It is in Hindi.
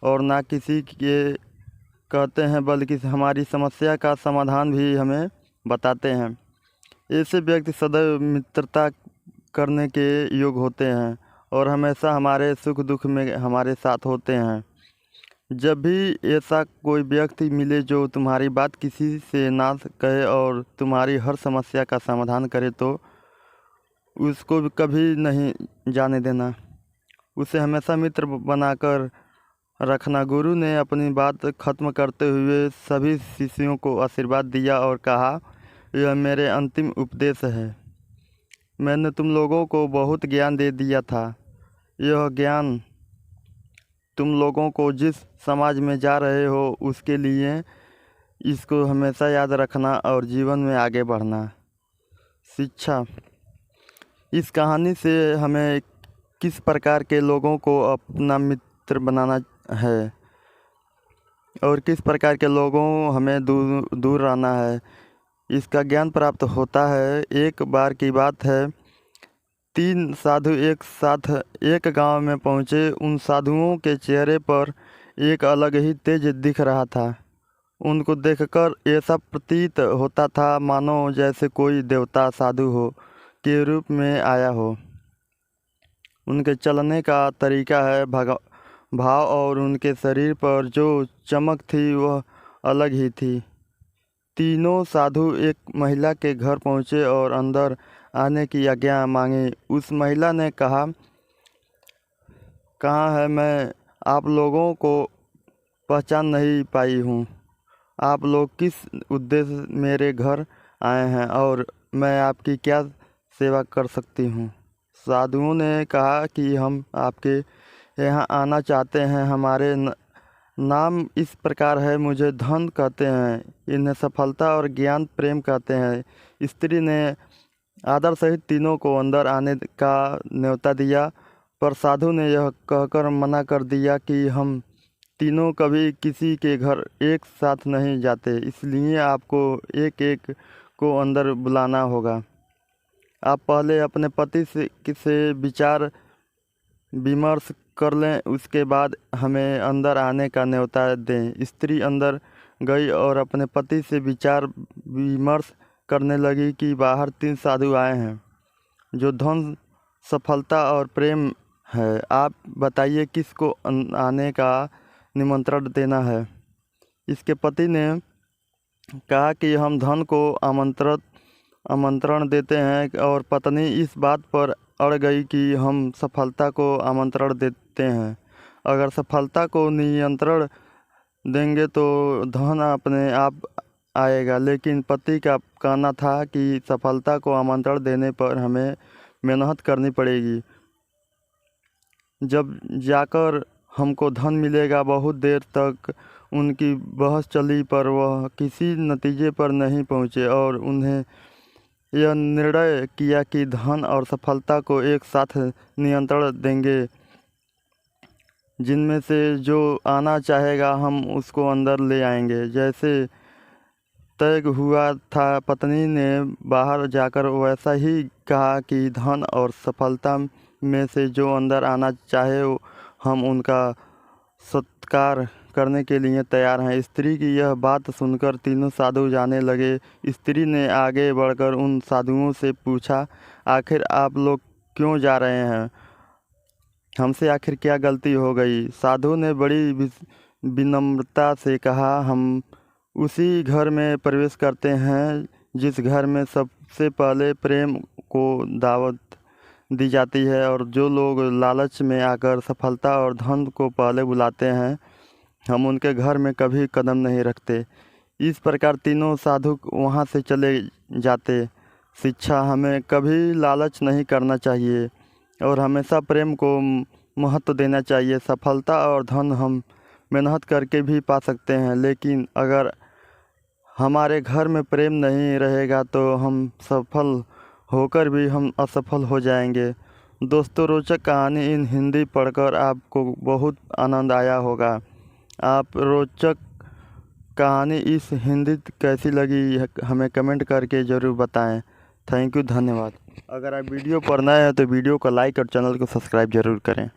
और ना किसी के कहते हैं, बल्कि हमारी समस्या का समाधान भी हमें बताते हैं। ऐसे व्यक्ति सदैव मित्रता करने के योग्य होते हैं और हमेशा हमारे सुख दुख में हमारे साथ होते हैं। जब भी ऐसा कोई व्यक्ति मिले जो तुम्हारी बात किसी से ना कहे और तुम्हारी हर समस्या का समाधान करे, तो उसको भी कभी नहीं जाने देना, उसे हमेशा मित्र बनाकर रखना। गुरु ने अपनी बात खत्म करते हुए सभी शिष्यों को आशीर्वाद दिया और कहा, यह मेरे अंतिम उपदेश है। मैंने तुम लोगों को बहुत ज्ञान दे दिया था। यह ज्ञान तुम लोगों को जिस समाज में जा रहे हो उसके लिए इसको हमेशा याद रखना और जीवन में आगे बढ़ना। शिक्षा। इस कहानी से हमें किस प्रकार के लोगों को अपना मित्र बनाना है और किस प्रकार के लोगों हमें दूर दूर रहना है, इसका ज्ञान प्राप्त होता है। एक बार की बात है, 3 साधु एक साथ एक गांव में पहुंचे। उन साधुओं के चेहरे पर एक अलग ही तेज दिख रहा था। उनको देखकर ऐसा प्रतीत होता था मानो जैसे कोई देवता साधु हो के रूप में आया हो। उनके चलने का तरीका है भाव और उनके शरीर पर जो चमक थी वह अलग ही थी। तीनों साधु एक महिला के घर पहुँचे और अंदर आने की आज्ञा मांगी। उस महिला ने कहा, कहाँ है, मैं आप लोगों को पहचान नहीं पाई हूँ। आप लोग किस उद्देश्य मेरे घर आए हैं और मैं आपकी क्या सेवा कर सकती हूँ। साधुओं ने कहा कि हम आपके यहाँ आना चाहते हैं। हमारे नाम इस प्रकार है, मुझे धन कहते हैं, इन्हें सफलता और ज्ञान प्रेम कहते हैं। स्त्री ने आदर सहित तीनों को अंदर आने का न्योता दिया, पर साधु ने यह कहकर मना कर दिया कि हम तीनों कभी किसी के घर एक साथ नहीं जाते, इसलिए आपको एक एक को अंदर बुलाना होगा। आप पहले अपने पति से विचार विमर्श कर लें, उसके बाद हमें अंदर आने का न्योता दें। स्त्री अंदर गई और अपने पति से विचार विमर्श करने लगी कि बाहर 3 साधु आए हैं जो धन, सफलता और प्रेम है। आप बताइए किसको आने का निमंत्रण देना है। इसके पति ने कहा कि हम धन को आमंत्रण देते हैं और पत्नी इस बात पर अड़ गई कि हम सफलता को आमंत्रण देते हैं। अगर सफलता को नियंत्रण देंगे तो धन अपने आप आएगा, लेकिन पति का कहना था कि सफलता को आमंत्रण देने पर हमें मेहनत करनी पड़ेगी। जब जाकर हमको धन मिलेगा। बहुत देर तक उनकी बहस चली पर वह किसी नतीजे पर नहीं पहुँचे और उन्हें यह निर्णय किया कि धन और सफलता को एक साथ नियंत्रण देंगे। जिनमें से जो आना चाहेगा हम उसको अंदर ले आएंगे। जैसे तय हुआ था, पत्नी ने बाहर जाकर वैसा ही कहा कि धन और सफलता में से जो अंदर आना चाहे हम उनका सत्कार करने के लिए तैयार हैं। स्त्री की यह बात सुनकर तीनों साधु जाने लगे। स्त्री ने आगे बढ़कर उन साधुओं से पूछा, आखिर आप लोग क्यों जा रहे हैं? हमसे आखिर क्या गलती हो गई? साधु ने बड़ी विनम्रता से कहा, हम उसी घर में प्रवेश करते हैं जिस घर में सबसे पहले प्रेम को दावत दी जाती है और जो लोग लालच में आकर सफलता और धन को पहले बुलाते हैं, हम उनके घर में कभी कदम नहीं रखते। इस प्रकार तीनों साधु वहाँ से चले जाते। शिक्षा, हमें कभी लालच नहीं करना चाहिए और हमेशा प्रेम को महत्व देना चाहिए। सफलता और धन हम मेहनत करके भी पा सकते हैं, लेकिन अगर हमारे घर में प्रेम नहीं रहेगा तो हम सफल होकर भी हम असफल हो जाएंगे। दोस्तों, रोचक कहानी इन हिंदी पढ़कर आपको बहुत आनंद आया होगा। आप रोचक कहानी इस हिंदी कैसी लगी हमें कमेंट करके ज़रूर बताएं। थैंक यू, धन्यवाद। अगर आप वीडियो पर नए हैं तो वीडियो को लाइक और चैनल को सब्सक्राइब ज़रूर करें।